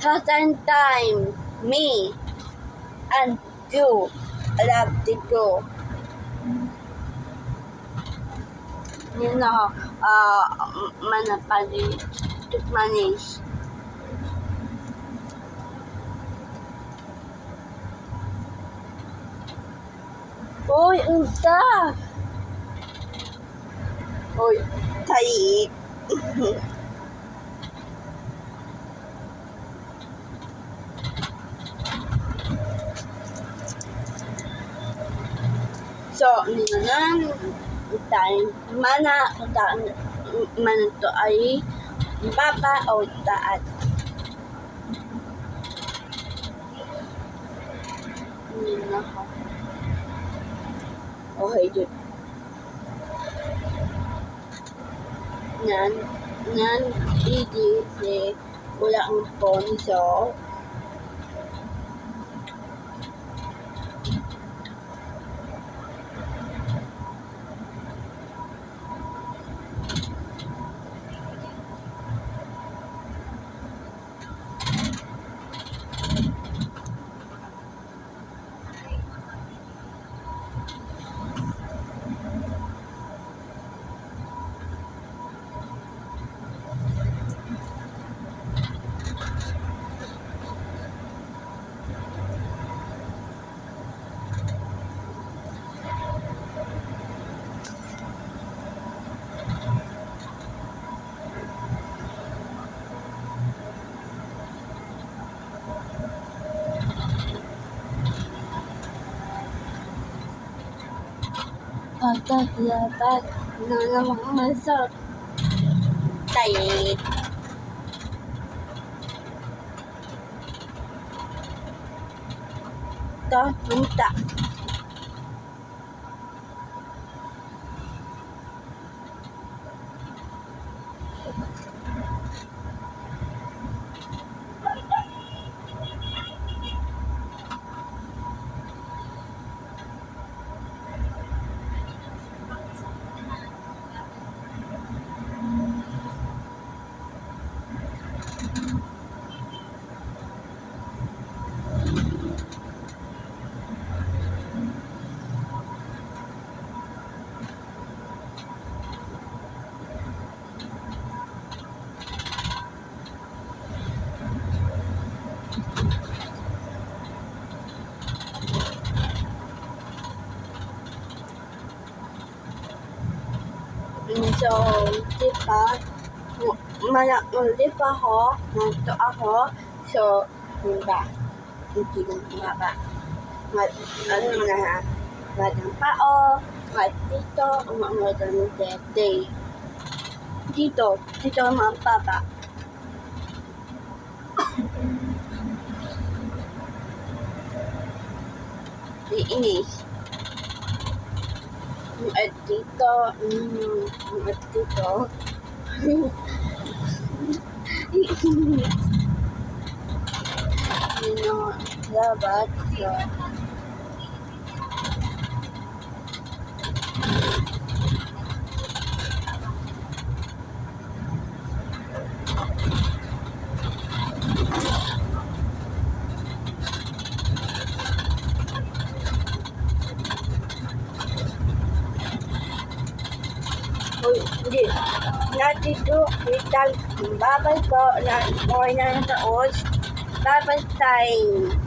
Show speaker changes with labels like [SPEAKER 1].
[SPEAKER 1] certain time, me and you love to go. You know, manapali to manage. Uy, unta! Uy, tayo. So, nanan tayo mana to ay baba o taat. Okay, good. Nan hindi si wala ang sponsor. Pagkakalat na namang masarap tayo. Ito, punta. So, diba ho, nandito ako, so, hindi ko bumaba. Ano na ha, madang pao, dito, umamadang day. Dito mga papa. Iinis. At dito. Dapat so. Hindi. Natito, babay po. Okay na sa os. Babay tayo.